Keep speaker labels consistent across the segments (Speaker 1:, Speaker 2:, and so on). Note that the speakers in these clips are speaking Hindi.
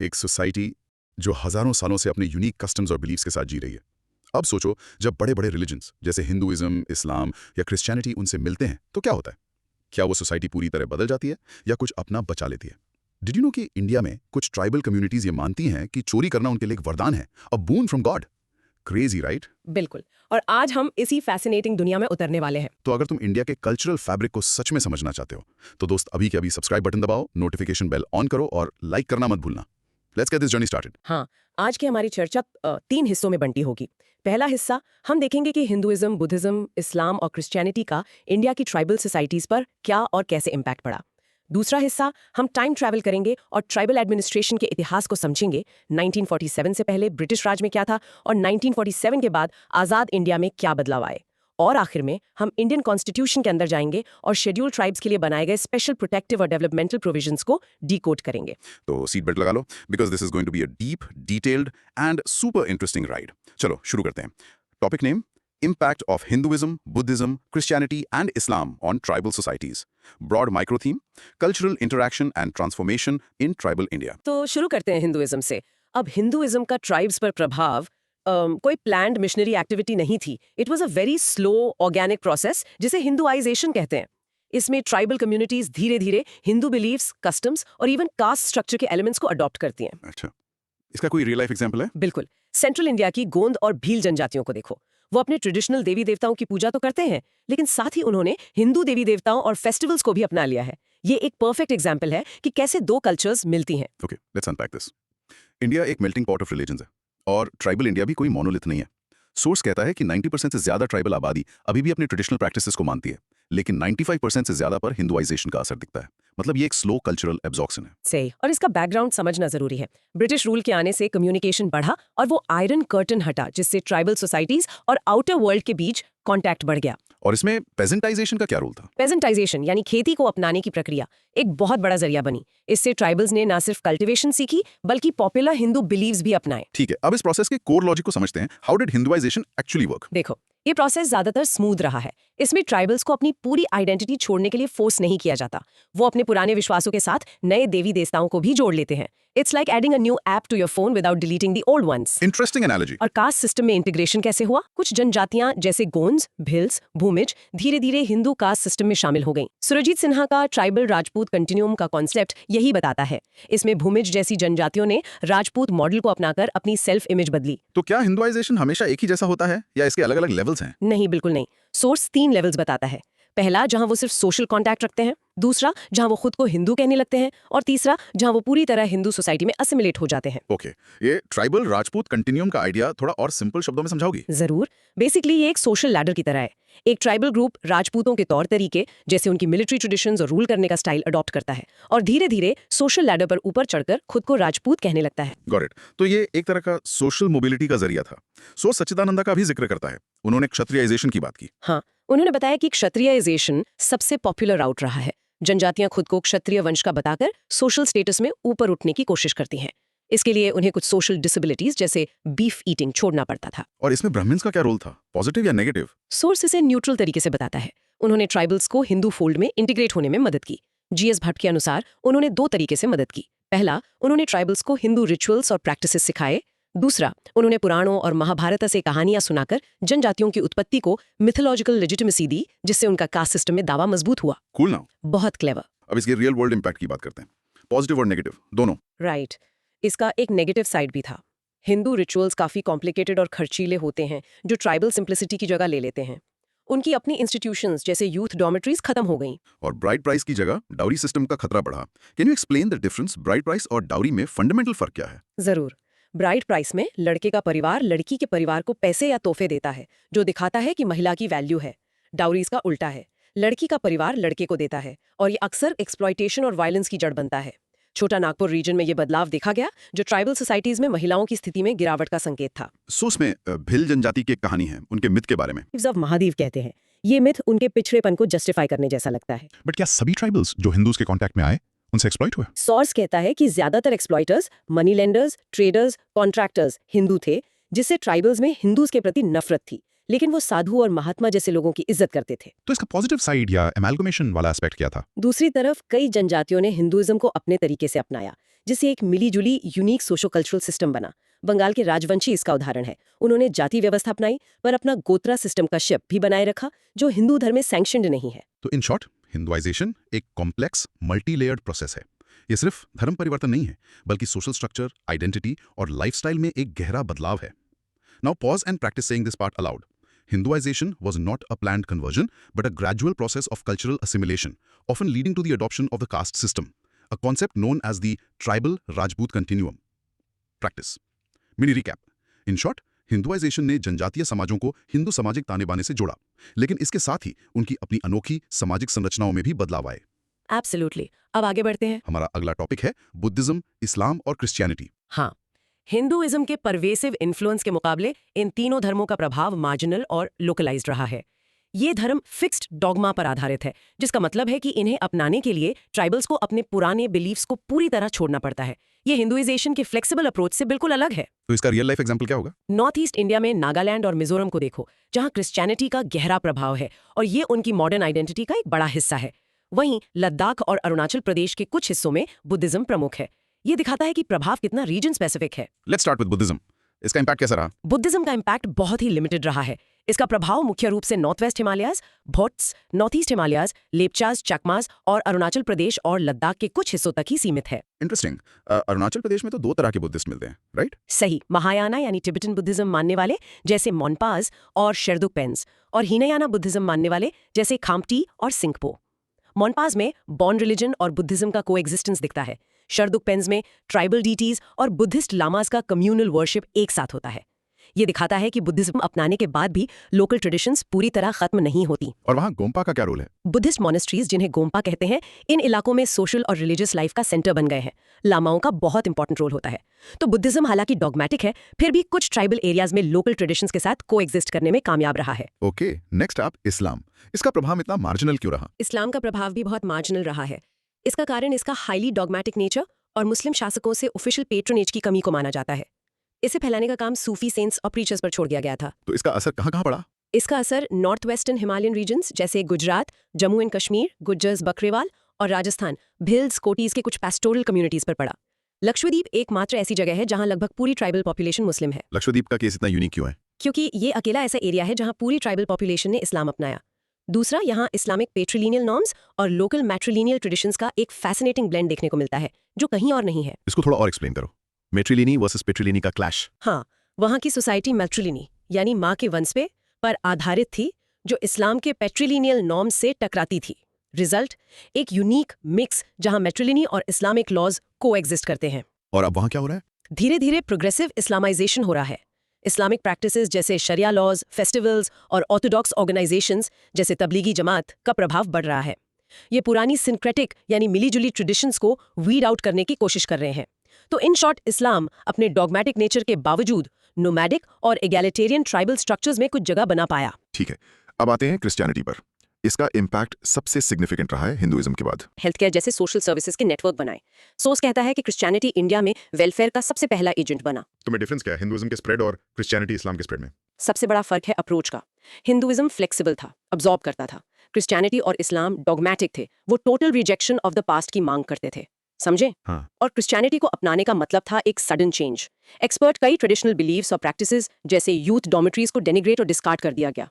Speaker 1: एक सोसाइटी जो हजारों सालों से अपने यूनिक कस्टम्स और बिलीफ्स के साथ जी रही है। अब सोचो, जब बड़े बड़े रिलीजन्स जैसे हिंदुइज्म, इस्लाम या क्रिश्चियनिटी उनसे मिलते हैं तो क्या होता है? क्या वो सोसाइटी पूरी तरह बदल जाती है या कुछ अपना बचा लेती है? डिड यू नो कि इंडिया में कुछ ट्राइबल कम्युनिटीज ये मानती हैं कि चोरी करना उनके लिए एक वरदान है, अ बून फ्रॉम गॉड। Crazy, right?
Speaker 2: बिल्कुल। और आज हम इसी फैसिनेटिंग दुनिया में उतरने वाले हैं।
Speaker 1: तो अगर तुम इंडिया के कल्चरल फैब्रिक को सच में समझना चाहते हो तो दोस्त अभी के अभी सब्सक्राइब बटन दबाओ, नोटिफिकेशन बेल ऑन करो और लाइक करना मत भूलना। Let's get this journey started.
Speaker 2: हाँ, आज की हमारी चर्चा 3 हिस्सों में बंटी होगी। पहला हिस्सा हम देखेंगे कि हिंदुइज्म, बुद्धिज्म, इस्लाम और क्रिश्चियनिटी का इंडिया की ट्राइबल सोसाइटीज पर क्या और कैसे इम्पैक्ट पड़ा। दूसरा हिस्सा हम टाइम ट्रैवल करेंगे और ट्राइबल एडमिनिस्ट्रेशन के इतिहास को समझेंगे। 1947 से पहले ब्रिटिश राज में क्या था और 1947 के बाद आज़ाद इंडिया में क्या बदलाव आए। और आखिर में हम इंडियन कॉन्स्टिट्यूशन के अंदर जाएंगे और शेड्यूल ट्राइब्स के लिए बनाए गए स्पेशल प्रोटेक्टिव और डेवलपमेंटल प्रोविजंस को डिकोड करेंगे।
Speaker 1: तो सीट बेल्ट लगा लो, because this is going to be a deep, detailed and super interesting ride. चलो शुरू करते हैं। Topic name: Impact of Hinduism, Buddhism, Christianity and Islam on tribal societies. Broad micro theme: cultural interaction and transformation in tribal India.
Speaker 2: तो शुरू करते हैं हिंदुइज्म से। अब हिंदुइज्म का ट्राइब्स पर प्रभाव कोई प्लान्ड मिशनरी एक्टिविटी नहीं थी। It was a very slow organic process जिसे हिंदुआइजेशन कहते हैं। इसमें ट्राइबल कम्युनिटीज धीरे धीरे हिंदू बिलीफ्स, कस्टम्स और इवन कास्ट स्ट्रक्चर के एलिमेंट्स को अडॉप्ट करती हैं।
Speaker 1: अच्छा, इसका कोई रियल लाइफ एग्जांपल है?
Speaker 2: बिल्कुल। सेंट्रल इंडिया की गोंद और भील जनजातियों को देखो। वो अपने ट्रेडिशनल देवी देवताओं की पूजा तो करते हैं, लेकिन साथ ही उन्होंने हिंदू देवी देवताओं और फेस्टिवल्स को भी अपना लिया है। ये एक परफेक्ट एग्जाम्पल है कि कैसे दो कल्चर्स मिलती हैं।
Speaker 1: Okay, let's unpack this. India एक मेल्टिंग पॉट ऑफ रिलीजन्स है और ट्राइबल इंडिया भी कोई मोनोलिथ नहीं है। सोर्स कहता है कि 90% से ज्यादा ट्राइबल आबादी अभी भी अपने ट्रेडिशनल प्रैक्टिसेस को मानती है, लेकिन 95% से ज्यादा पर हिंदुआइजेशन का असर दिखता है। मतलब ये एक स्लो कल्चरल एब्जॉर्प्शन है।
Speaker 2: सही। और इसका बैकग्राउंड समझना जरूरी है। ब्रिटिश रूल के आने से कम्युनिकेशन बढ़ा और वो आयरन कर्टन हटा, जिससे ट्राइबल सोसाइटीज और आउटर वर्ल्ड के बीच कांटेक्ट बढ़ गया।
Speaker 1: और इसमें पेजेंटाइजेशन का क्या रोल था?
Speaker 2: पेजेंटाइजेशन यानी खेती को अपनाने की प्रक्रिया एक बहुत बड़ा जरिया बनी। इससे ट्राइबल्स ने न सिर्फ कल्टीवेशन सीखी बल्कि पॉपुलर हिंदू बिलीव्स भी अपनाए।
Speaker 1: ठीक है, अब इस प्रोसेस के कोर लॉजिक को समझते हैं। How did Hinduisation actually work?
Speaker 2: देखो, ये प्रोसेस ज्यादातर स्मूथ रहा है। इसमें ट्राइबल्स को अपनी पूरी आइडेंटिटी छोड़ने के लिए फोर्स नहीं किया जाता। वो अपने पुराने विश्वासों के साथ नए देवी देवताओं को भी जोड़ लेते हैं। It's like adding a new app to your phone without deleting the old ones.
Speaker 1: Interesting analogy.
Speaker 2: और कास्ट सिस्टम में इंटीग्रेशन कैसे हुआ? कुछ जनजातियां जैसे गोंड्स, भिल्स, भूमिज धीरे धीरे हिंदू कास्ट सिस्टम में शामिल हो गईं। सुरजीत सिन्हा का ट्राइबल राजपूत कंटिन्यूम का कॉन्सेप्ट यही बताता है। इसमें भूमिज जैसी जनजातियों ने राजपूत मॉडल को अपनाकर अपनी सेल्फ इमेज बदली।
Speaker 1: तो क्या हिंदुआइजेशन हमेशा एक ही जैसा होता है या इसके अलग अलग लेवल्स हैं?
Speaker 2: नहीं, बिल्कुल नहीं। सोर्स 3 लेवल्स बताता है। पहला, जहां वो सिर्फ सोशल कांटेक्ट रखते हैं। दूसरा, जहां वो खुद को हिंदू कहने लगते हैं। और तीसरा, जहां वो पूरी तरह हिंदू सोसाइटी में असिमिलेट हो जाते हैं।
Speaker 1: ओके, ये ट्राइबल राजपूत कंटिन्यूम का आइडिया थोड़ा और सिंपल शब्दों में समझाओगी?
Speaker 2: जरूर। बेसिकली ये एक सोशल लैडर की तरह है। एक ट्राइबल ग्रुप राजपूतों के तौर तरीके जैसे उनकी मिलिट्री ट्रेडिशंस और रूल करने का स्टाइल अडॉप्ट करता है और धीरे धीरे सोशल लैडर पर ऊपर चढ़कर खुद को राजपूत कहने लगता है।
Speaker 1: Got it. तो ये एक तरह का सोशल मोबिलिटी का जरिया था। सो सच्चिदानंदा का भी जिक्र करता है। उन्होंने क्षत्रियाइजेशन की बात की।
Speaker 2: हाँ, उन्होंने बताया कि क्षत्रियाइजेशन सबसे पॉपुलर राउट रहा है। जनजातियां खुद को क्षत्रिय वंश का बताकर सोशल स्टेटस में ऊपर उठने की कोशिश करती हैं। इसके लिए उन्हें कुछ सोशल डिसेबिलिटीज जैसे बीफ ईटिंग छोड़ना पड़ता था।
Speaker 1: और इसमें ब्राह्मण्स का क्या रोल था, पॉजिटिव या नेगेटिव?
Speaker 2: सोर्स इसे न्यूट्रल तरीके से बताता है। उन्होंने ट्राइबल्स को हिंदू फोल्ड में इंटीग्रेट होने में मदद की। जीएस भट्ट के अनुसार उन्होंने 2 तरीके से मदद की। पहला, उन्होंने ट्राइबल्स को हिंदू रिचुअल्स और प्रैक्टिसेस सिखाए। दूसरा, उन्होंने पुराणों और महाभारत से कहानियां सुनाकर जनजातियों की उत्पत्ति को मिथोलॉजिकल लेजिटिमेसी दी, जिससे उनका कास्ट सिस्टम में दावा मजबूत हुआ।
Speaker 1: कूल ना?
Speaker 2: बहुत क्लेवर।
Speaker 1: अब इसके रियल वर्ल्ड इंपैक्ट की बात करते हैं। पॉजिटिव और नेगेटिव दोनों।
Speaker 2: राइट। इसका एक नेगेटिव साइड भी था। हिंदू रिचुअल्स काफी कॉम्प्लिकेटेड और खर्चीले होते हैं, जो ट्राइबल सिंप्लिसिटी की जगह ले लेते हैं। उनकी अपनी इंस्टीट्यूशंस जैसे यूथ डॉर्मेटरीज खत्म हो गईं।
Speaker 1: और ब्राइड प्राइस की जगह डाउरी सिस्टम का खतरा बढ़ा। Can you explain the difference? Bride price और डाउरी में फंडामेंटल फर्क क्या है?
Speaker 2: जरूर। ब्राइड प्राइस में लड़के का परिवार लड़की के परिवार को पैसे या तोहफे देता है, जो दिखाता है कि महिला की वैल्यू है। डाउरीज का उल्टा है। लड़की का परिवार लड़के को देता है और ये अक्सर एक्सप्लॉयटेशन और वायलेंस की जड़ बनता है। छोटा नागपुर रीजन में ये बदलाव देखा गया, जो ट्राइबल सोसाइटीज में महिलाओं की स्थिति में गिरावट का संकेत था।
Speaker 1: सो उसमें भिल जनजाति की एक कहानी है, उनके मिथ के बारे में।
Speaker 2: ऑफ महादेव कहते हैं। ये मिथ उनके पिछड़ेपन को जस्टिफाई करने जैसा लगता है।
Speaker 1: बट क्या सभी ट्राइबल्स जो हिंदूज के कांटेक्ट में आए उनसे एक्सप्लॉइट हुए?
Speaker 2: सोर्स कहता है कि ज्यादातर exploiters, money lenders, traders, contractors Hindu थे, जिससे ट्राइबल्स में हिंदूज के प्रति नफरत थी। लेकिन वो साधु और महात्मा जैसे लोगों की इज्जत करते थे।
Speaker 1: तो इसका पॉजिटिव साइड या एमालगमेशन वाला एस्पेक्ट क्या था?
Speaker 2: दूसरी तरफ कई जनजातियों ने हिंदुइज्म को अपने तरीके से अपनाया, जिससे एक मिली-जुली यूनिक सोशो कल्चरल सिस्टम बना। बंगाल के राजवंशी इसका उदाहरण है। उन्होंने जाति व्यवस्था अपनाई पर अपना गोत्रा सिस्टम का शिप भी बनाए रखा, जो हिंदू धर्म में सैंक्शनड नहीं है।
Speaker 1: तो इन शॉर्ट, हिंदुआइजेशन एक कॉम्प्लेक्स मल्टी लेयर्ड प्रोसेस है। ये सिर्फ धर्म परिवर्तन नहीं है, बल्कि सोशल स्ट्रक्चर, आइडेंटिटी और लाइफस्टाइल में एक गहरा बदलाव है। Now pause and practice saying this part allowed. Hinduization was not a planned conversion, but a gradual process of cultural assimilation, often leading to the adoption of the caste system, a concept known as the tribal Rajput continuum. Practice. Mini recap. In short, हिंदुआइजेशन ने जनजातीय समाजों को हिंदू सामाजिक ताने बाने से जोड़ा, लेकिन इसके साथ ही उनकी अपनी अनोखी सामाजिक संरचनाओं में भी बदलाव आए।
Speaker 2: एब्सोल्युटली। अब आगे बढ़ते हैं।
Speaker 1: हमारा अगला टॉपिक है बुद्धिज्म, इस्लाम और क्रिश्चियनिटी।
Speaker 2: हाँ, हिंदुइज्म के परवेसिव इन्फ्लुएंस के मुकाबले इन तीनों धर्मों का प्रभाव मार्जिनल और लोकलाइज्ड रहा है। ये धर्म फिक्स्ड डॉगमा पर आधारित है, जिसका मतलब है कि इन्हें अपनाने के लिए ट्राइबल्स को अपने पुराने बिलीफ्स को पूरी तरह छोड़ना पड़ता है। ये हिंदुइजेशन के फ्लेक्सिबल अप्रोच से बिल्कुल अलग है।
Speaker 1: तो इसका रियल लाइफ एग्जांपल क्या होगा?
Speaker 2: नॉर्थ ईस्ट इंडिया में नागालैंड और मिजोरम को देखो, जहाँ क्रिश्चियनिटी का गहरा प्रभाव है और ये उनकी मॉडर्न आइडेंटिटी का एक बड़ा हिस्सा है। वहीं लद्दाख और अरुणाचल प्रदेश के कुछ हिस्सों में बुद्धिज्म प्रमुख है। ये दिखाता है कि प्रभाव कितना रीजन स्पेसिफिक है।
Speaker 1: Let's start with Buddhism. इसका इंपैक्ट कैसा रहा?
Speaker 2: बुद्धिज्म का इंपैक्ट बहुत ही लिमिटेड रहा है। इसका प्रभाव मुख्य रूप से north west Himalayas, Bhots, north east Himalayas, Lepchas, Chakmas और अरुणाचल प्रदेश और लद्दाख के कुछ हिस्सों तक ही सीमित है।
Speaker 1: इंटरेस्टिंग। अरुणाचल प्रदेश में तो दो तरह के बुद्धिस्ट मिलते हैं, राइट?
Speaker 2: सही। महायाना यानी टिबेटन बुद्धिज्म मानने वाले जैसे मोनपाज और शेरदुकपेंस, और हीनयाना बुद्धिज्म मानने वाले जैसे खाम्टी और सिंगपो। मोनपाज में बॉन्ड रिलीजन और बुद्धिज्म का कोएग्जिस्टेंस दिखता है। शेरदुकपेंस में ट्राइबल डीटीज और बुद्धिस्ट लामास का कम्युनल वर्शिप एक साथ होता है। ये दिखाता है कि बुद्धिज्म अपनाने के बाद भी लोकल ट्रेडिशंस पूरी तरह खत्म नहीं होती।
Speaker 1: और वहाँ गोम्पा का क्या रोल है?
Speaker 2: बुद्धिस्ट मोनेस्ट्रीज, जिन्हें गोम्पा कहते हैं, इन इलाकों में सोशल और रिलीजियस लाइफ का सेंटर बन गए हैं। लामाओं का बहुत इंपॉर्टेंट रोल होता है। तो बुद्धिज्म हालांकि डॉगमेटिक है, फिर भी कुछ ट्राइबल एरियाज में लोकल ट्रेडिशंस के साथ कोएग्जिस्ट करने में कामयाब रहा है।
Speaker 1: ओके, नेक्स्ट आप इस्लाम। इसका प्रभाव इतना मार्जिनल क्यों रहा?
Speaker 2: इस्लाम का प्रभाव भी बहुत मार्जिनल रहा है। इसका कारण इसका हाईली डॉगमेटिक नेचर और मुस्लिम शासकों से ऑफिशियल पेट्रोनेज की कमी को माना जाता है। इसे फैलाने का काम सूफी सेंट्स और प्रीचर्स पर छोड़ दिया गया था।
Speaker 1: तो इसका असर कहाँ पड़ा?
Speaker 2: इसका असर नॉर्थ वेस्टर्न हिमालयन रीजन्स जैसे गुजरात, जम्मू एंड कश्मीर, गुज्जर्स, बकरेवाल और राजस्थान, भिल्स, कोटीज के कुछ पैस्टोरल कम्युनिटीज पर पड़ा। लक्षद्वीप एकमात्र ऐसी जगह है जहां लगभग पूरी ट्राइबल पॉपुलेशन मुस्लिम है।
Speaker 1: लक्षद्वीप का केस इतना यूनिक क्यों है?
Speaker 2: क्योंकि ये अकेला ऐसा एरिया है जहां पूरी ट्राइबल पॉपुलेशन ने इस्लाम अपनाया। दूसरा, यहाँ इस्लामिक पेट्रिलिनियल नॉर्म्स और लोकल मैट्रिलिनियल ट्रेडिशंस का एक फैसिनेटिंग ब्लेंड देखने को मिलता है, जो कहीं और नहीं है।
Speaker 1: इसको थोड़ा और एक्सप्लेन करो। मैट्रिलिनी वर्सेस पेट्रिलिनी का क्लैश।
Speaker 2: हाँ, वहाँ की सोसाइटी मैट्रिलिनी यानी माँ के वंश पर आधारित थी, जो इस्लाम के पेट्रिलिनियल नॉर्म्स से टकराती थी। रिजल्ट, एक यूनिक मिक्स जहाँ मैट्रिलिनी और इस्लामिक लॉज कोएग्जिस्ट करते हैं।
Speaker 1: और अब वहाँ क्या हो रहा है?
Speaker 2: धीरे धीरे प्रोग्रेसिव इस्लामाइजेशन हो रहा है। इस्लामिक प्रैक्टिसेस जैसे शरिया लॉज, फेस्टिवल्स और ऑर्थोडॉक्स ऑर्गेनाइजेशंस जैसे तबलीगी जमात का प्रभाव बढ़ रहा है। ये पुरानी सिंक्रेटिक यानी मिलीजुली ट्रेडिशंस को वीड आउट करने की कोशिश कर रहे हैं। तो इन शॉर्ट, इस्लाम अपने डॉगमेटिक नेचर के बावजूद नोमैडिक और एगैलिटेरियन ट्राइबल स्ट्रक्चर्स में कुछ जगह बना पाया।
Speaker 1: ठीक है, अब आते हैं क्रिश्चियनिटी पर। इसका इम्पैक्ट सबसे सिग्निफिकेंट रहा है हिंदुइज्म के बाद।
Speaker 2: हेल्थ केयर जैसे सोशल सर्विसेज के नेटवर्क बनाए। सोर्स कहता है कि क्रिश्चियनिटी इंडिया में वेलफेयर का सबसे पहला एजेंट बना।
Speaker 1: तो में डिफरेंस क्या है हिंदुइज्म के स्प्रेड और क्रिश्चियनिटी इस्लाम के स्प्रेड में?
Speaker 2: सबसे बड़ा फर्क है अप्रोच का। हिंदुइज्म फ्लेक्सिबल था, अब्जॉर्ब करता था। क्रिश्चियनिटी और इस्लाम डॉगमेटिक थे, वो total rejection of the past की मांग करते थे। समझे?
Speaker 1: हाँ।
Speaker 2: और क्रिश्चियनिटी को अपनाने का मतलब था एक सडन चेंज। एक्सपर्ट कई ट्रेडिशनल बिलीव्स और प्रैक्टिसेस जैसे यूथ डॉर्मेटरीज को डेनिग्रेट और डिस्कार्ड कर दिया गया।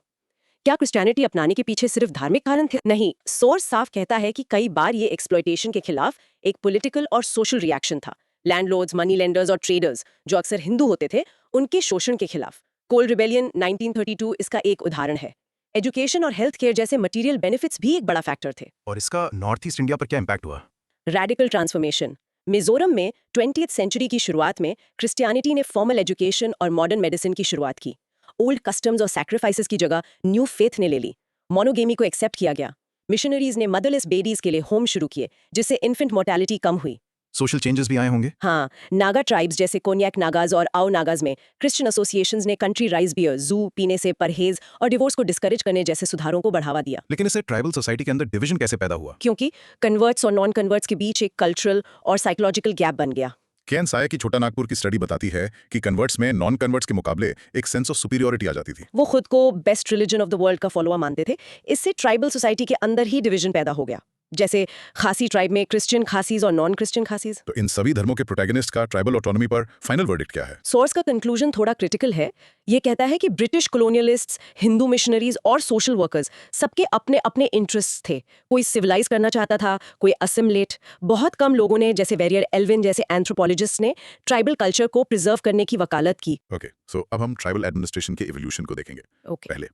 Speaker 2: क्या क्रिश्चियनिटी अपनाने के पीछे सिर्फ धार्मिक कारण थे? नहीं, सोर्स साफ कहता है कि कई बार ये एक्सप्लॉयटेशन के खिलाफ एक पॉलिटिकल और सोशल रिएक्शन था। लैंडलॉर्ड्स, मनी लेंडर्स और ट्रेडर्स, जो अक्सर हिंदू होते थे, उनके शोषण के खिलाफ। कोल रिबेलियन 1932 इसका एक उदाहरण है। एजुकेशन और हेल्थ केयर जैसे मटीरियल बेनिफिट्स भी एक बड़ा फैक्टर थे।
Speaker 3: और इसका नॉर्थ ईस्ट इंडिया पर क्या इम्पैक्ट हुआ?
Speaker 2: Radical transformation. मिजोरम में 20th सेंचुरी की शुरुआत में क्रिश्चियनिटी ने फॉर्मल एजुकेशन और मॉडर्न मेडिसिन की शुरुआत की। ओल्ड कस्टम्स और सैक्रिफाइसेस की जगह न्यू फेथ ने ले ली। मोनोगेमी को एक्सेप्ट किया गया। मिशनरीज ने मदरलेस बेबीज के लिए होम शुरू किए, जिससे इन्फेंट मोर्टेलिटी कम हुई।
Speaker 3: सोशल चेंजेस भी आए होंगे?
Speaker 2: हाँ, नागा ट्राइब्स जैसे कोन्याक नागाज और आओ नागाज में क्रिश्चियन एसोसिएशंस ने कंट्री राइस बियर, जू पीने से परहेज और डिवोर्स को डिस्करेज करने जैसे सुधारों को बढ़ावा दिया।
Speaker 3: लेकिन इससे ट्राइबल सोसाइटी के अंदर डिवीजन कैसे पैदा हुआ?
Speaker 2: क्योंकि कन्वर्ट्स और नॉन कन्वर्ट्स के बीच एक कल्चरल और साइकोलॉजिकल गैप बन गया।
Speaker 1: केन साया की छोटा नागपुर की स्टडी बताती है कि कन्वर्ट्स में नॉन कन्वर्ट्स के मुकाबले एक सेंस ऑफ सुपीरियरिटी आ जाती थी।
Speaker 2: वो खुद को best religion of the world का फॉलोअर मानते थे। इससे ट्राइबल सोसाइटी के अंदर ही डिवीजन पैदा हो गया। जैसे खासी ट्राइब में क्रिश्चियन खासीज और नॉन क्रिश्चियन खासीज।
Speaker 1: तो इन सभी धर्मों के प्रोटैगनिस्ट का ट्राइबल ऑटोनॉमी पर फाइनल वर्डिक्ट क्या है?
Speaker 2: सोर्स का कंक्लूजन थोड़ा क्रिटिकल है। ये कहता है कि ब्रिटिश कॉलोनियलिस्ट्स, हिंदू मिशनरीज और सोशल वर्कर्स सबके अपने अपने इंटरेस्ट्स थे। कोई सिविलाइज करना चाहता था, कोई असिमिलेट। बहुत कम लोगों ने, जैसे वेरियर एल्विन जैसे एंथ्रोपोलॉजिस्ट ने, ट्राइबल कल्चर को प्रिजर्व करने की वकालत की।
Speaker 1: ओके, सो अब हम ट्राइबल एडमिनिस्ट्रेशन के इवोल्यूशन को देखेंगे।
Speaker 2: ओके,
Speaker 1: पहले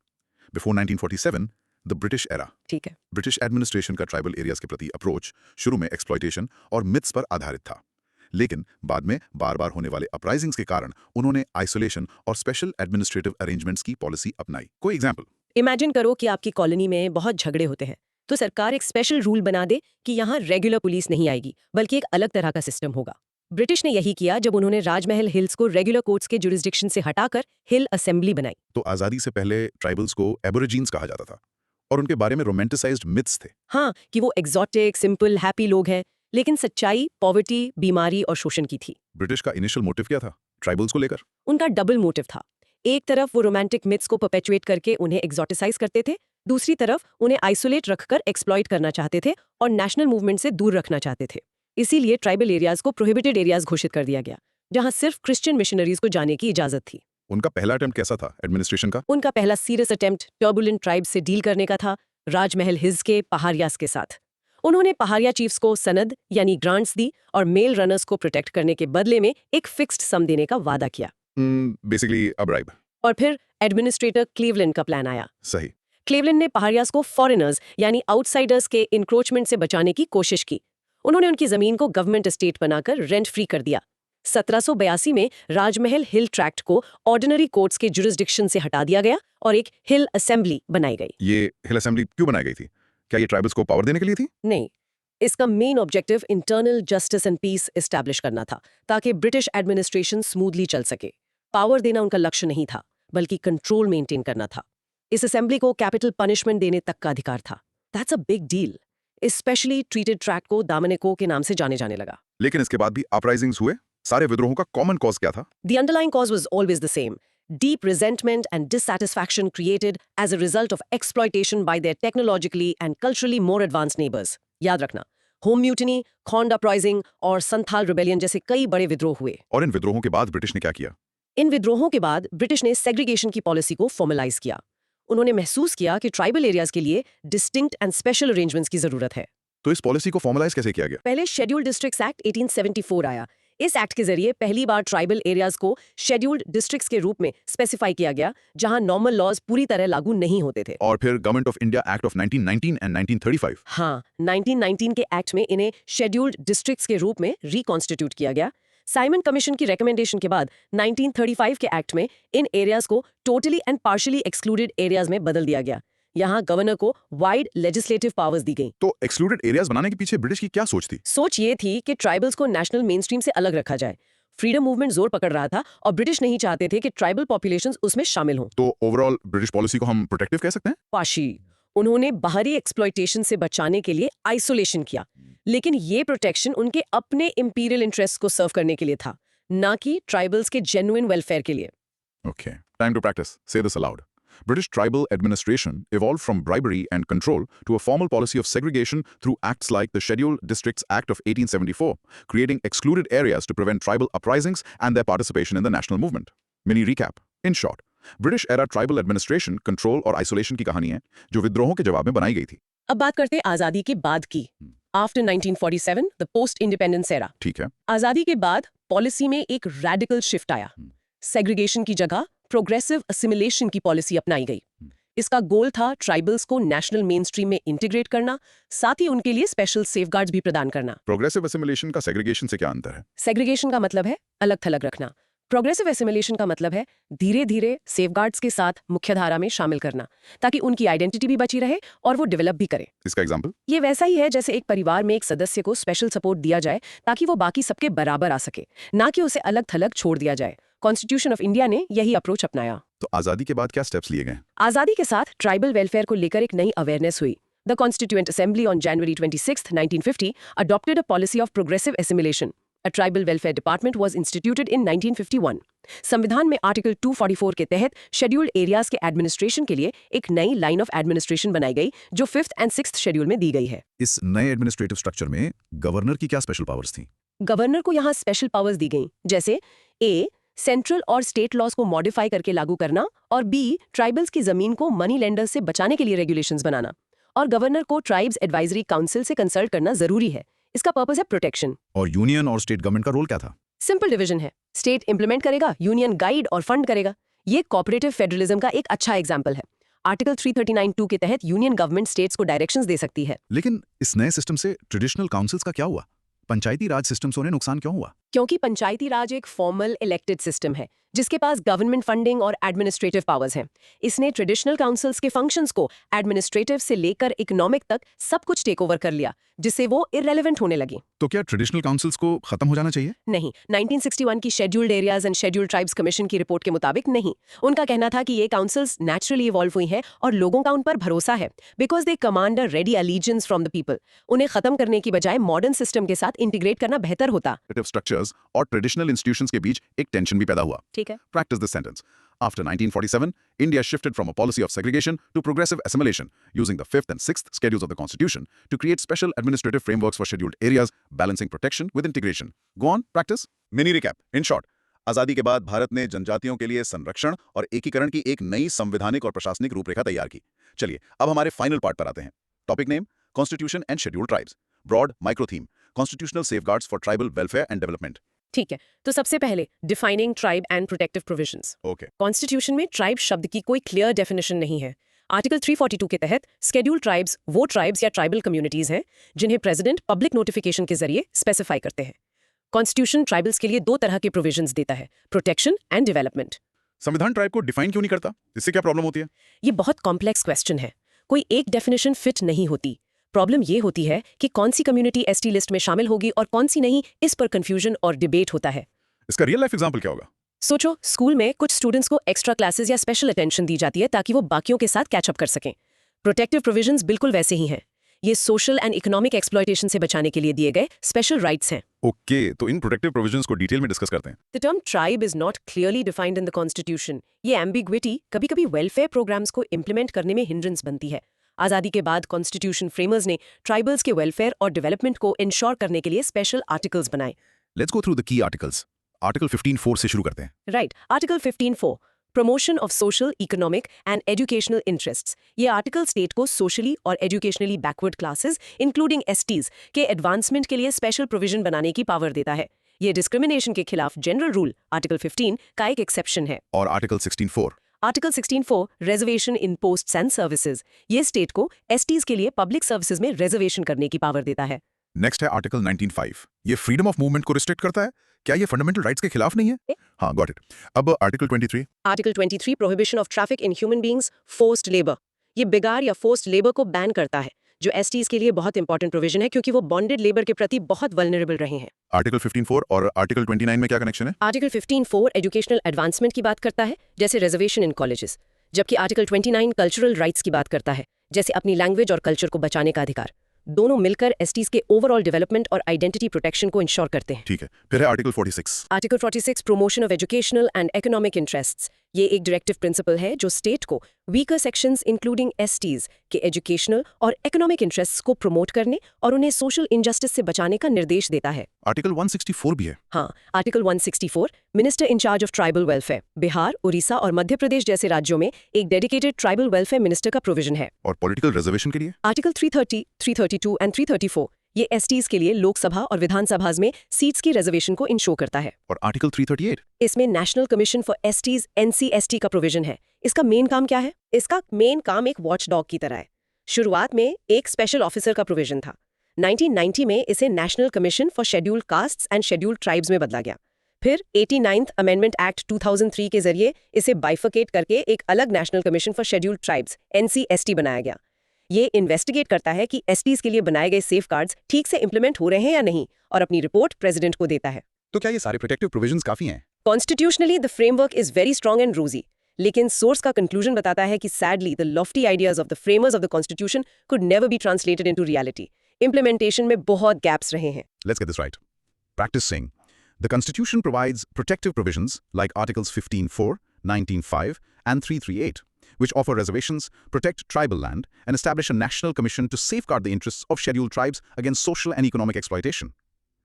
Speaker 1: बिफोर 1947 द ब्रिटिश एरा।
Speaker 2: ठीक है।
Speaker 1: ब्रिटिश एडमिनिस्ट्रेशन का ट्राइबल एरियाज के प्रति अप्रोच शुरू में एक्सप्लॉयटेशन और मिथ्स पर आधारित था, लेकिन बाद में बार बार होने वाले अपराइजिंग्स के कारण उन्होंने आइसोलेशन और स्पेशल एडमिनिस्ट्रेटिव अरेंजमेंट्स की पॉलिसी अपनाई। कोई एग्जांपल?
Speaker 2: इमेजिन करो कि आपकी कॉलोनी में बहुत झगड़े होते हैं, तो सरकार एक स्पेशल रूल बना दे कि यहाँ रेगुलर पुलिस नहीं आएगी, बल्कि एक अलग तरह का सिस्टम होगा। ब्रिटिश ने यही किया जब उन्होंने राजमहल हिल्स को रेगुलर कोर्ट्स के जुरिस्डिक्शन से हटाकर हिल असेंबली बनाई।
Speaker 1: तो आज़ादी से पहले ट्राइबल्स को एबोरिजिन्स कहा जाता था और उनके बारे में रोमांटिसाइज्ड मिथ्स थे।
Speaker 2: हाँ, कि वो एग्जॉटिक, सिंपल, हैप्पी लोग हैं, लेकिन सच्चाई पॉवर्टी, बीमारी और शोषण की थी।
Speaker 1: ब्रिटिश का इनिशियल मोटिव क्या था ट्राइबल्स को लेकर?
Speaker 2: उनका डबल मोटिव था। एक तरफ वो रोमांटिक मिथ्स को परपेचुएट करके उन्हें एक्सोटिसाइज करते थे, दूसरी तरफ उन्हें आइसोलेट रखकर एक्सप्लॉइट करना चाहते थे और नेशनल मूवमेंट से दूर रखना चाहते थे। इसीलिए ट्राइबल एरियाज को प्रोहिबिटेड एरियाज घोषित कर दिया गया, जहां सिर्फ क्रिश्चियन मिशनरीज को जाने की इजाजत थी।
Speaker 1: उनका पहला अटेम्प्ट कैसा था एडमिनिस्ट्रेशन का?
Speaker 2: उनका पहला सीरियस अटेम्प्ट टर्बुलेंट ट्राइब से डील करने का था, राजमहल हिल्स के पहाड़ियास के साथ। उन्होंने पहाड़िया चीफ्स को सनद यानी ग्रांट्स दी और मेल रनर्स को प्रोटेक्ट करने के बदले में एक फिक्स्ड सम देने का वादा किया।
Speaker 1: बेसिकली अ ब्राइब।
Speaker 2: और फिर एडमिनिस्ट्रेटर क्लीवलैंड का प्लान आया।
Speaker 1: सही।
Speaker 2: क्लीवलैंड ने पहाड़ियास को फॉरेनर्स यानी आउटसाइडर्स के इंक्रोचमेंट से बचाने की कोशिश की। उन्होंने उनकी जमीन को गवर्नमेंट एस्टेट बनाकर रेंट फ्री कर दिया। 1782 में राजमहल हिल ट्रैक्ट को ऑर्डिनरी कोर्ट्स के जुरिस्डिक्शन से हटा दिया गया और एक हिल असेंबली बनाई गई।
Speaker 1: ये हिल असेंबली क्यों बनाई गई थी? क्या ये ट्राइबल्स को पावर देने के लिए थी?
Speaker 2: नहीं, इसका main objective internal justice and peace establish करना था, ताकि ब्रिटिश एडमिनिस्ट्रेशन स्मूथली चल सके। पावर देना उनका लक्ष्य नहीं था, बल्कि कंट्रोल मेंटेन करना था। इस असेंबली को कैपिटल पनिशमेंट देने तक का अधिकार था। That's a big deal. Specially treated tract को दामनेको के नाम से जाने लगा।
Speaker 1: लेकिन इसके बाद भी अपराइजिंग्स हुए। सारे विद्रोहों का कॉमन कॉज क्या था?
Speaker 2: The underlying cause was always the same: deep resentment and dissatisfaction created as a result of exploitation by their technologically and culturally more advanced neighbors. याद रखना, होम म्यूटिनी, खौंड अपराइजिंग और संथाल रिबेलियन जैसे कई बड़े विद्रोह हुए।
Speaker 1: और इन विद्रोहों के बाद ब्रिटिश ने क्या किया?
Speaker 2: इन विद्रोहों के बाद ब्रिटिश ने सेग्रीगेशन की पॉलिसी को फॉर्मलाइज किया। उन्होंने महसूस किया कि ट्राइबल एरियाज के लिए डिस्टिंक्ट एंड स्पेशल अरेंजमेंट्स की जरूरत है।
Speaker 1: तो इस पॉलिसी को फॉर्मलाइज कैसे किया गया?
Speaker 2: पहले शेड्यूल्ड डिस्ट्रिक्ट्स एक्ट 1874 आया। इस एक्ट के जरिए पहली बार ट्राइबल एरियाज को शेड्यूल्ड डिस्ट्रिक्ट्स के रूप में स्पेसिफाई किया गया, जहां नॉर्मल लॉज पूरी तरह लागू नहीं होते थे।
Speaker 1: और फिर government of India act of 1919 and 1935।
Speaker 2: हाँ, 1919 के एक्ट में इन्हें शेड्यूल्ड डिस्ट्रिक्ट्स के रूप में रिकॉन्स्टिट्यूट किया गया। साइमन कमीशन की रिकमेंडेशन के बाद 1935 के एक्ट में इन एरियाज को totally and partially excluded areas में बदल दिया गया। यहाँ गवर्नर को वाइड लेजिस्लेटिव पावर्स दी गई।
Speaker 1: तो एक्सक्लूडेड एरियाज बनाने के पीछे ब्रिटिश की क्या सोच थी?
Speaker 2: सोच ये थी कि ट्राइबल्स को नेशनल मेनस्ट्रीम से अलग रखा जाए। फ्रीडम मूवमेंट जोर पकड़ रहा था और ब्रिटिश नहीं चाहते थे कि ट्राइबल पॉपुलेशंस उसमें शामिल हों।
Speaker 1: तो ओवरऑल ब्रिटिश पॉलिसी को हम प्रोटेक्टिव कह सकते हैं?
Speaker 2: पाशी। उन्होंने बाहरी एक्सप्लॉयटेशन से बचाने के लिए आइसोलेशन किया, लेकिन ये प्रोटेक्शन उनके अपने इंपीरियल इंटरेस्ट को सर्व करने के लिए था, ना कि ट्राइबल्स के जेन्युइन वेलफेयर के लिए।
Speaker 1: Okay, time to practice. Say this aloud. British tribal administration evolved from bribery and control to a formal policy of segregation through acts like the Scheduled Districts Act of 1874, creating excluded areas to prevent tribal uprisings and their participation in the national movement. Mini recap. In short, British era tribal administration, control और isolation की कहानी है जो विद्रोहों के जवाब में बनाई गई थी।
Speaker 2: अब बात करते हैं आजादी के बाद की। After 1947, the post-independence era.
Speaker 1: ठीक है।
Speaker 2: आजादी के बाद पॉलिसी में एक रैडिकल शिफ्ट आया। सेग्रीगेशन की जगह प्रोग्रेसिव असिमिलेशन की पॉलिसी अपनाई गई। इसका गोल था ट्राइबल्स को नेशनल मेनस्ट्रीम में इंटीग्रेट करना, साथ ही उनके लिए स्पेशल सेफगार्ड्स भी प्रदान करना।
Speaker 1: प्रोग्रेसिव असिमिलेशन का सेग्रीगेशन से क्या अंतर है?
Speaker 2: सेग्रीगेशन का मतलब है अलग थलग रखना। प्रोग्रेसिव एसिमिलेशन का मतलब है धीरे धीरे सेफगार्ड्स के साथ मुख्यधारा में शामिल करना, ताकि उनकी आइडेंटिटी भी बची रहे और वो डेवलप भी करे।
Speaker 1: इसका एग्जांपल?
Speaker 2: ये वैसा ही है जैसे एक परिवार में एक सदस्य को स्पेशल सपोर्ट दिया जाए ताकि वो बाकी सबके बराबर आ सके, ना कि उसे अलग थलग छोड़ दिया जाए। कॉन्स्टिट्यूशन ऑफ इंडिया ने यही अप्रोच अपनाया।
Speaker 1: तो आजादी के बाद क्या स्टेप्स लिए गए?
Speaker 2: आजादी के साथ ट्राइबल वेलफेयर को लेकर एक नई अवेयरनेस हुई। The constituent assembly on January 26, 1950 adopted a policy of progressive assimilation. A tribal welfare department was instituted in 1951. संविधान में आर्टिकल 244 के तहत शेड्यूल्ड एरियाज के एडमिनिस्ट्रेशन के लिए एक नई लाइन ऑफ एडमिनिस्ट्रेशन बनाई गई जो 5th एंड 6th शेड्यूल में दी गई है।
Speaker 3: इस नए एडमिनिस्ट्रेटिव स्ट्रक्चर में गवर्नर की क्या स्पेशल पावर्स थी?
Speaker 2: गवर्नर को यहाँ स्पेशल पावर्स दी गई, जैसे ए सेंट्रल और स्टेट लॉज को मॉडिफाई करके लागू करना और बी ट्राइबल्स की जमीन को मनी लेंडर्स से बचाने के लिए रेगुलेशंस बनाना। और गवर्नर को ट्राइब्स एडवाइजरी काउंसिल से कंसल्ट करना जरूरी है। इसका पर्पस है प्रोटेक्शन।
Speaker 3: और यूनियन और स्टेट गवर्नमेंट का रोल क्या था?
Speaker 2: सिंपल डिवीजन है, स्टेट इंप्लीमेंट करेगा, यूनियन गाइड और फंड करेगा। ये कोऑपरेटिव फेडरलिज्म का एक अच्छा एग्जाम्पल है। आर्टिकल 339(2) के तहत यूनियन गवर्नमेंट स्टेट्स को डायरेक्शंस दे सकती है।
Speaker 3: लेकिन इस नए सिस्टम से ट्रेडिशनल काउंसिल्स का क्या हुआ? पंचायती राज सिस्टम से उन्हें नुकसान क्यों हुआ?
Speaker 2: क्योंकि पंचायती राज एक फॉर्मल इलेक्टेड सिस्टम है जिसके पास गवर्नमेंट फंडिंग और एडमिनिस्ट्रेटिव पावर्स हैं। इसने ट्रेडिशनल काउंसिल्स के फंक्शंस को एडमिनिस्ट्रेटिव से लेकर इकोनॉमिक तक सब कुछ टेक ओवर कर लिया, जिससे वो इररेलेवेंट होने लगी।
Speaker 3: तो क्या ट्रेडिशनल काउंसिल्स को खत्म हो जाना चाहिए?
Speaker 2: नहीं, 1961 की scheduled areas and scheduled tribes commission की रिपोर्ट के मुताबिक नहीं। उनका कहना था कि ये काउंसिल्स नेचुरली इवॉल्व हुई हैं और लोगों का उन पर भरोसा है because they command a ready allegiance from the people. उन्हें खत्म करने की बजाय मॉडर्न सिस्टम के साथ इंटीग्रेट करना बेहतर होता।
Speaker 1: स्ट्रक्चर्स और ट्रेडिशनल इंस्टीट्यूशंस के बीच एक टेंशन भी पैदा हुआ।
Speaker 2: ठीक है।
Speaker 1: Practice this sentence. After 1947, India shifted from a policy of segregation to progressive assimilation, using the 5th and 6th schedules of the Constitution to create special administrative frameworks for scheduled areas, balancing protection with integration. Go on, practice. Mini recap. In short, आजादी के बाद भारत ने जनजातियों के लिए संरक्षण और एकीकरण की एक नई संवैधानिक और प्रशासनिक रूपरेखा तैयार की। चलिए, अब हमारे फाइनल पार्ट पर आते हैं। Topic name: constitution and scheduled tribes. Broad micro theme: constitutional safeguards for tribal welfare and development.
Speaker 2: ठीक है, तो सबसे पहले defining tribe and protective provisions.
Speaker 1: Okay.
Speaker 2: Constitution में ट्राइब शब्द की कोई क्लियर डेफिनेशन नहीं है। आर्टिकल 342 के तहत शेड्यूल्ड ट्राइब्स वो ट्राइब्स या ट्राइबल कम्युनिटीज हैं जिन्हें प्रेसिडेंट पब्लिक नोटिफिकेशन के जरिए स्पेसिफाई करते हैं। कॉन्स्टिट्यूशन ट्राइबल्स के लिए दो तरह के प्रोविजंस देता है, प्रोटेक्शन एंड डेवलपमेंट।
Speaker 1: संविधान ट्राइब को डिफाइन क्यों नहीं करता? इससे क्या प्रॉब्लम होती है?
Speaker 2: ये बहुत कॉम्प्लेक्स क्वेश्चन है, कोई एक डेफिनेशन फिट नहीं होती। प्रॉब्लम ये होती है कि कौन सी कम्युनिटी एसटी लिस्ट में शामिल होगी और कौन सी नहीं, इस पर कंफ्यूजन और डिबेट होता है।
Speaker 1: इसका रियल लाइफ एग्जांपल क्या होगा?
Speaker 2: सोचो, स्कूल में कुछ स्टूडेंट्स को एक्स्ट्रा क्लासेस या स्पेशल अटेंशन दी जाती है ताकि वो बाकियों के साथ कैचअप कर सकें। प्रोटेक्टिव प्रोविजंस बिल्कुल वैसे ही हैं। ये सोशल एंड इकोनॉमिक एक्सप्लॉयटेशन से बचाने के लिए दिए गए स्पेशल राइट्स हैं।
Speaker 1: ओके, तो इन प्रोटेक्टिव प्रोविजंस को डिटेल में डिस्कस करते हैं।
Speaker 2: The term tribe is not clearly defined in the constitution. ये ambiguity कभी-कभी वेलफेयर प्रोग्राम्स को इम्प्लीमेंट करने में हिंड्रेंस बनती है। आजादी के बाद कॉन्स्टिट्यूशन फ्रेमर्स ने ट्राइबल्स के वेलफेयर और डेवलपमेंट को इंश्योर करने के लिए स्पेशल आर्टिकल्स बनाए।
Speaker 3: Let's go through the key articles. Article 15(4) से शुरू करते हैं।
Speaker 2: Right, article 15(4) promotion of social, economic and educational interests. ये आर्टिकल स्टेट को सोशली और educationally backward classes including STs के एडवांसमेंट के लिए स्पेशल प्रोविजन बनाने की पावर देता है। ये डिस्क्रिमिनेशन के खिलाफ जनरल रूल आर्टिकल 15 का एक एक्सेप्शन है।
Speaker 3: और article 16(4)?
Speaker 2: Article 16(4) reservation in posts and services. ये स्टेट को एसटीज के लिए पब्लिक सर्विसेज में रिजर्वेशन करने की पावर देता है।
Speaker 3: नेक्स्ट है आर्टिकल 19(5). ये फ्रीडम ऑफ मूवमेंट को रिस्ट्रिक्ट करता है। क्या ये फंडामेंटल राइट्स के खिलाफ नहीं है? हाँ, गॉट इट। अब article 23।
Speaker 2: Article 23 prohibition of traffic in human beings, forced labour. ये बिगाड़ या फोर्स्ड लेबर को बैन करता है, जो एसटीज के लिए बहुत इंपॉर्टेंट प्रोविजन है क्योंकि वो बॉन्डेड लेबर के प्रति बहुत वल्नरेबल रहे हैं।
Speaker 3: आर्टिकल 15(4) और आर्टिकल 29 में क्या कनेक्शन है?
Speaker 2: आर्टिकल 15(4) एजुकेशनल एडवांसमेंट की बात करता है, जैसे रिजर्वेशन इन कॉलेजेस, जबकि आर्टिकल 29 कल्चरल राइट्स की बात करता है, जैसे अपनी लैंग्वेज और कल्चर को बचाने का अधिकार। दोनों मिलकर एसटीज के ओवरऑल डेवलपमेंट और आइडेंटिटी प्रोटेक्शन को इंश्योर करते हैं।
Speaker 3: ठीक है, फिर है article 46।
Speaker 2: Article 46 promotion of educational and economic interests. ये एक डायरेक्टिव प्रिंसिपल है जो स्टेट को वीकर सेक्शंस इंक्लूडिंग एसटीज के एजुकेशनल और इकोनॉमिक इंटरेस्ट्स को प्रमोट करने और उन्हें सोशल इनजस्टिस से बचाने का निर्देश देता है।
Speaker 3: आर्टिकल 164 भी है।
Speaker 2: हाँ, article 164 minister in charge of tribal welfare. Bihar, Orissa और मध्य प्रदेश जैसे राज्यों में एक डेडिकेटेड ट्राइबल वेलफेयर मिनिस्टर का प्रोविजन है।
Speaker 3: और पॉलिटिकल रिजर्वेशन के लिए
Speaker 2: आर्टिकल 330, 332 एंड 334 ये एसटीज के लिए लोकसभा और विधानसभा में सीट्स की रिजर्वेशन को इंश्योर करता है।
Speaker 3: और आर्टिकल 338?
Speaker 2: इसमें national commission for STs (NCST) का प्रोविजन है। इसका मेन काम क्या है? इसका मेन काम एक वॉचडॉग की तरह है। शुरुआत में एक स्पेशल ऑफिसर का प्रोविजन था। 1990 में इसे national commission for scheduled castes and scheduled tribes में बदला गया। फिर 89th अमेंडमेंट एक्ट 2003 के जरिए इसे बाइफरकेट करके एक अलग national commission for scheduled tribes (NCST) बनाया गया। ये इन्वेस्टिगेट करता है कि एसटीज के लिए बनाए गए सेफगार्ड्स ठीक से इंप्लीमेंट हो रहे हैं या नहीं, और अपनी रिपोर्ट प्रेसिडेंट को देता है।
Speaker 3: तो क्या ये सारे प्रोटेक्टिव प्रोविजंस काफी हैं?
Speaker 2: Constitutionally the framework is very strong and रोजी, लेकिन सोर्स का कंक्लूजन बताता है कि sadly the Lofty ideas of the framers of the constitution could never be translated into reality. Implementation में बहुत गैप्स रहे हैं।
Speaker 3: Let's get this right. Practice saying The Constitution provides protective provisions like Articles 15(4), 19(5), and 338, which offer reservations, protect tribal land, and establish a national commission to safeguard the interests of scheduled tribes against social and economic exploitation.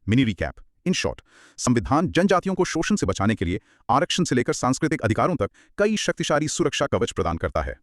Speaker 3: Mini recap. In short, संविधान जनजातियों को शोषण से बचाने के लिए आरक्षण से लेकर सांस्कृतिक अधिकारों तक कई शक्तिशाली सुरक्षा कवच प्रदान करता है।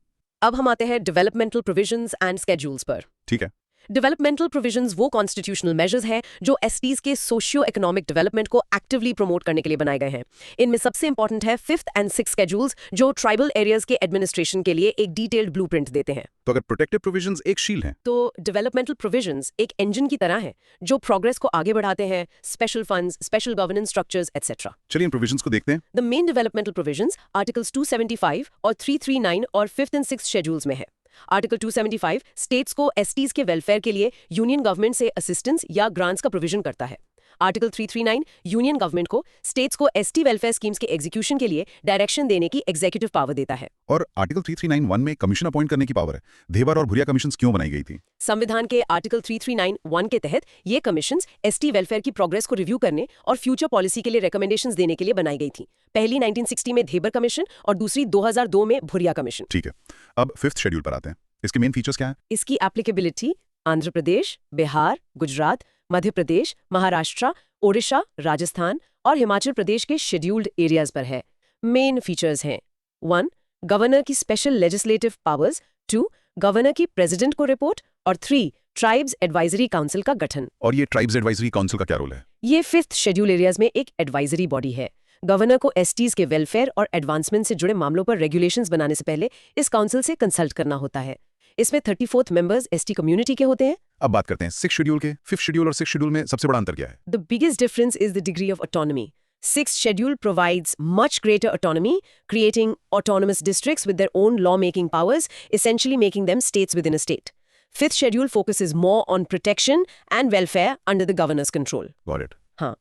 Speaker 2: अब हम आते हैं डेवलपमेंटल प्रोविजंस एंड स्केड्यूल्स पर।
Speaker 3: ठीक है।
Speaker 2: डेवलपमेंटल प्रोविजंस वो कॉन्स्टिट्यूशनल मेजर्स हैं जो एसटीज के सोशियो इकोनॉमिक डेवलपमेंट को एक्टिवली प्रमोट करने के लिए बनाए गए हैं। इनमें सबसे इंपॉर्टेंट है 5th and 6th शेड्यूल्स जो ट्राइबल एरियाज के एडमिनिस्ट्रेशन के लिए एक डिटेल्ड ब्लूप्रिंट देते हैं।
Speaker 3: तो अगर प्रोटेक्टिव प्रोविजंस एक शील्ड हैं,
Speaker 2: तो डेवलपमेंटल प्रोविजंस एक इंजन की तरह हैं जो प्रोग्रेस को आगे बढ़ाते हैं, special funds, special governance structures etcetera.
Speaker 3: चलिए इन प्रोविजंस को देखते हैं।
Speaker 2: The main developmental provisions articles 275 और 339 और 5th and 6th शेड्यूल्स में है। आर्टिकल 275 स्टेट्स को एसटीज के वेलफेयर के लिए यूनियन गवर्नमेंट से असिस्टेंस या ग्रांट्स का प्रोविजन करता है। आर्टिकल 339 यूनियन गवर्नमेंट को स्टेट्स को एसटी वेलफेयर स्कीम्स के एग्जीक्यूशन के लिए डायरेक्शन देने की एग्जीक्यूटिव पावर देता है।
Speaker 3: और आर्टिकल 339(1) में कमीशन अपॉइंट करने की पावर है। धेबर और भुरिया कमीशंस क्यों बनाई गई थी?
Speaker 2: संविधान के आर्टिकल 339(1) के तहत ये कमीशंस एसटी वेलफेयर की प्रोग्रेस को रिव्यू करने और फ्यूचर पॉलिसी के लिए रिकमेंडेशंस देने के लिए बनाई गई थी। पहली 1960 में धेबर कमीशन और दूसरी 2002 में भुरिया कमीशन।
Speaker 3: ठीक है। अब 5th शेड्यूल पर आते हैं। इसके मेन फीचर्स क्या हैं?
Speaker 2: इसकी एप्लीकेबिलिटी आंध्र प्रदेश, बिहार, गुजरात, मध्य प्रदेश, महाराष्ट्र, ओडिशा, राजस्थान और हिमाचल प्रदेश के शेड्यूल्ड एरियाज पर है। मेन फीचर्स हैं 1. गवर्नर की स्पेशल लेजिस्लेटिव पावर्स, 2. गवर्नर की प्रेसिडेंट को रिपोर्ट और 3. ट्राइब्स एडवाइजरी काउंसिल का गठन।
Speaker 3: और ये ट्राइब्स एडवाइजरी काउंसिल का क्या रोल है?
Speaker 2: ये 5th शेड्यूल एरियाज में एक एडवाइजरी बॉडी है। गवर्नर को एसटीज के वेलफेयर और एडवांसमेंट से जुड़े मामलों पर रेगुलेशंस बनाने से पहले इस काउंसिल से कंसल्ट करना होता है। इसमें 34th मेंबर्स एसटी कम्युनिटी के होते हैं।
Speaker 3: अब बात करते हैं 6th शेड्यूल के। 5th शेड्यूल और 6th शेड्यूल में सबसे बड़ा अंतर क्या है?
Speaker 2: The biggest difference is the degree of autonomy. 6th schedule provides much greater autonomy, creating autonomous districts with their own law-making powers, essentially making them states within a state. 5th schedule focuses more on protection and welfare under the governor's control.
Speaker 3: Got it.
Speaker 2: हाँ,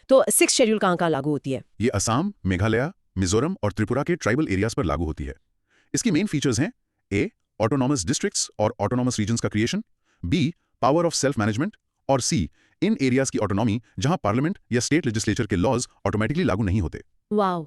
Speaker 2: तो 6th schedule कहाँ लागू होती है?
Speaker 3: ये असम, मेघालय, मिजोरम और त्रिपुरा के ट्राइबल एरियाज पर लागू होती है। इसकी मेन फीचर्स हैं ए. ऑटोनॉमस डिस्ट्रिक्ट्स और ऑटोनॉमस रीजन्स का creation, B. Power of self management और सी. इन एरियाज की ऑटोनॉमी जहां पार्लियामेंट या स्टेट लेजिस्लेचर के लॉज ऑटोमेटिकली लागू नहीं होते।
Speaker 2: वाओ।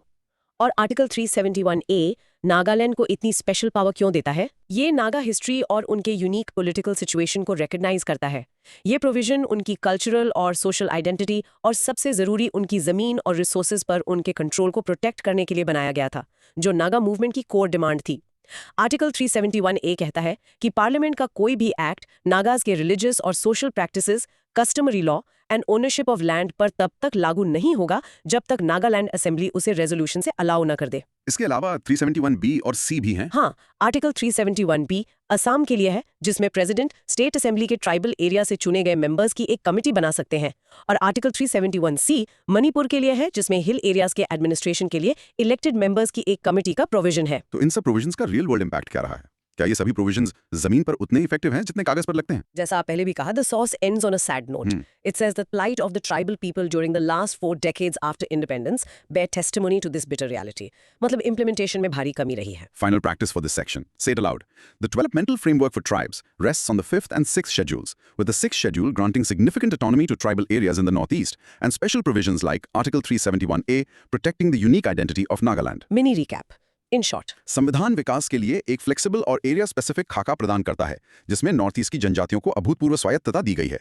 Speaker 2: और आर्टिकल 371A नागालैंड को इतनी स्पेशल पावर क्यों देता है? ये नागा हिस्ट्री और उनके यूनिक पॉलिटिकल सिचुएशन को रिकॉग्नाइज करता है। ये प्रोविजन उनकी कल्चरल और सोशल आइडेंटिटी और सबसे जरूरी उनकी जमीन और रिसोर्सेज पर उनके कंट्रोल को प्रोटेक्ट करने के लिए बनाया गया था, जो नागा मूवमेंट की कोर डिमांड थी। आर्टिकल 371A कहता है कि पार्लियामेंट का कोई भी एक्ट नागाज के रिलीजियस और social practices, customary law and ownership of land पर तब तक लागू नहीं होगा जब तक नागालैंड असेंबली उसे रेजोल्यूशन से अलाउ न कर दे।
Speaker 3: इसके अलावा 371B और C भी हैं।
Speaker 2: हाँ, आर्टिकल 371B असम के लिए है, जिसमें प्रेसिडेंट स्टेट असेंबली के ट्राइबल एरिया से चुने गए मेंबर्स की एक कमेटी बना सकते हैं। और आर्टिकल 371C मणिपुर के लिए है, जिसमें हिल एरियाज के एडमिनिस्ट्रेशन के लिए इलेक्टेड मेंबर्स की एक कमेटी का प्रोविजन है।
Speaker 3: तो इन सब प्रोविजंस का रियल वर्ल्ड इंपैक्ट क्या रहा है? क्या ये सभी प्रोविजंस जमीन पर उतने इफेक्टिव हैं जितने कागज पर लगते हैं?
Speaker 2: जैसा आप पहले भी कहा, the source ends on a sad note. It says the plight of the tribal people during the last 4 decades after independence bear testimony to this bitter reality. मतलब implementation में भारी कमी रही है।
Speaker 3: Final practice for this section. Say it aloud. The developmental framework for tribes rests on the 5th and 6th schedules, with the 6th schedule granting significant autonomy to tribal areas in the northeast, and special provisions like Article 371A protecting the unique identity of Nagaland.
Speaker 2: Mini recap. In short,
Speaker 3: संविधान विकास के लिए एक फ्लेक्सिबल और एरिया स्पेसिफिक खाका प्रदान करता है, जिसमें नॉर्थ ईस्ट की जनजातियों को अभूतपूर्व स्वायत्तता दी गई है।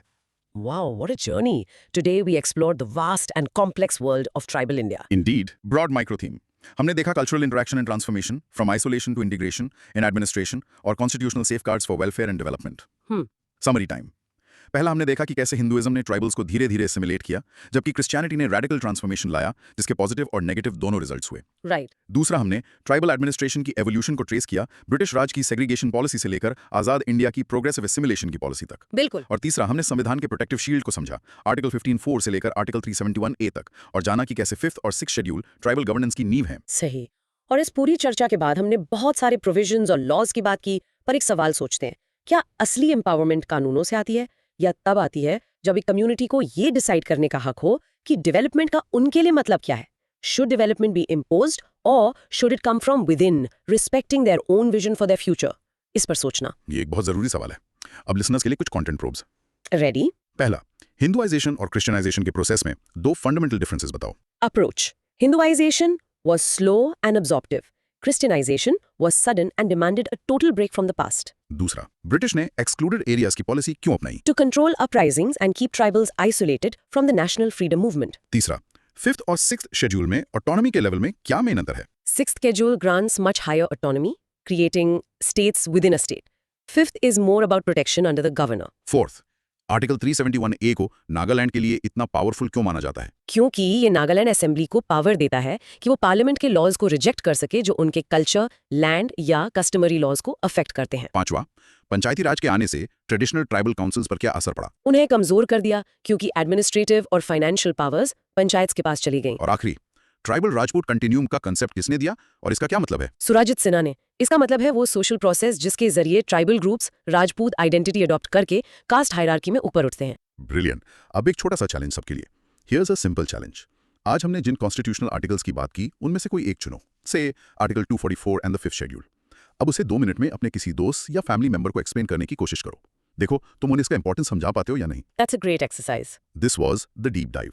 Speaker 2: wow, what a journey. Today we explored the vast and complex world of tribal India.
Speaker 3: Indeed, broad micro theme. हमने देखा cultural interaction and transformation, from isolation to integration in administration और constitutional safeguards for welfare and development. Summary time. पहला हमने देखा कि कैसे हिंदुइज्म ने ट्राइबल्स को धीरे धीरे एसिमिलेट किया, जबकि क्रिश्चियनिटी ने रेडिकल ट्रांसफॉर्मेशन लाया, जिसके पॉजिटिव और नेगेटिव दोनों रिजल्ट्स हुए।
Speaker 2: Right.
Speaker 3: दूसरा हमने ट्राइबल एडमिनिस्ट्रेशन की एवोल्यूशन को ट्रेस किया, ब्रिटिश राज की सेग्रीगेशन पॉलिसी से लेकर आजाद इंडिया की प्रोग्रेसिव एसिमिलेशन की पॉलिसी तक।
Speaker 2: बिल्कुल।
Speaker 3: और तीसरा हमने संविधान के प्रोटेक्टिव शील्ड को समझा, आर्टिकल 15(4) से लेकर आर्टिकल 371A तक, और जाना कि कैसे 5th और 6th शेड्यूल ट्राइबल गवर्नेंस की नींव है।
Speaker 2: सही। और इस पूरी चर्चा के बाद हमने बहुत सारे प्रोविजंस और लॉज की बात की, पर एक सवाल सोचते हैं, क्या असली एम्पावरमेंट कानूनों से आती है या तब आती है जब एक कम्युनिटी को ये डिसाइड करने का हक हो कि डेवलपमेंट का उनके लिए मतलब क्या है? Should development be imposed or should it come from within, respecting their own vision for their future? इस पर सोचना।
Speaker 3: ये एक बहुत जरूरी सवाल है। अब लिसनर्स के लिए कुछ कंटेंट प्रोब्स।
Speaker 2: रेडी?
Speaker 3: पहला, हिंदुआइजेशन और क्रिश्चियनाइजेशन के प्रोसेस में दो फंडामेंटल डिफरेंसेस बताओ।
Speaker 2: Approach. Hinduization was slow and absorptive. Christianization was sudden and demanded a total break from the past.
Speaker 3: दूसरा, ब्रिटिश ने एक्सक्लूडेड एरियाज की पॉलिसी क्यों अपनाई?
Speaker 2: To control uprisings and keep tribals isolated from the national freedom movement.
Speaker 3: तीसरा, 5th और 6th शेड्यूल में ऑटोनॉमी के लेवल में क्या मेन अंतर है?
Speaker 2: Sixth schedule grants much higher autonomy, creating states within a state. Fifth is more about protection under the governor.
Speaker 3: 4th, article 371A को नागालैंड के लिए इतना पावरफुल क्यों माना जाता है?
Speaker 2: क्योंकि ये नागालैंड असेंबली को पावर देता है कि वो पार्लियामेंट के लॉज को रिजेक्ट कर सके जो उनके कल्चर, लैंड या कस्टमरी लॉज को अफेक्ट करते हैं।
Speaker 3: पांचवा, पंचायती राज के आने से ट्रेडिशनल ट्राइबल काउंसिल्स पर क्या असर पड़ा?
Speaker 2: उन्हें कमजोर कर दिया क्योंकि एडमिनिस्ट्रेटिव और फाइनेंशियल पावर्स पंचायत के पास चली गईं।
Speaker 3: और आखिरी, ट्राइबल राजपूत कंटिन्यूम का कंसेप्ट किसने दिया और इसका क्या मतलब है?
Speaker 2: सुराजित सिन्हा ने। इसका मतलब है वो सोशल प्रोसेस जिसके जरिए tribal groups Rajput identity adopt करके कास्ट हायरार्की में ऊपर उठते हैं।
Speaker 3: ब्रिलियंट। अब एक छोटा सा चैलेंज सबके लिए। Here's a simple challenge. आज हमने जिन कॉन्स्टिट्यूशनल आर्टिकल्स की बात की उनमें से कोई एक चुनो, से article 244 and the 5th schedule. अब उसे 2 मिनट में अपने किसी दोस्त या फैमिली मेंबर को एक्सप्लेन करने की कोशिश करो। देखो तुम उन्हें इसका इंपॉर्टेंस समझा पाते हो या नहीं।
Speaker 2: That's a great exercise.
Speaker 3: This was the deep dive.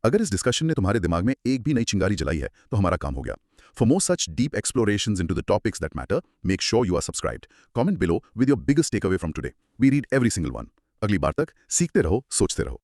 Speaker 3: अगर इस डिस्कशन ने तुम्हारे दिमाग में एक भी नई चिंगारी जलाई है तो हमारा काम हो गया। For more such deep explorations into the topics that matter, make sure you are subscribed. Comment below with your biggest takeaway from today. We read every single one. अगली बार तक सीखते रहो, सोचते रहो।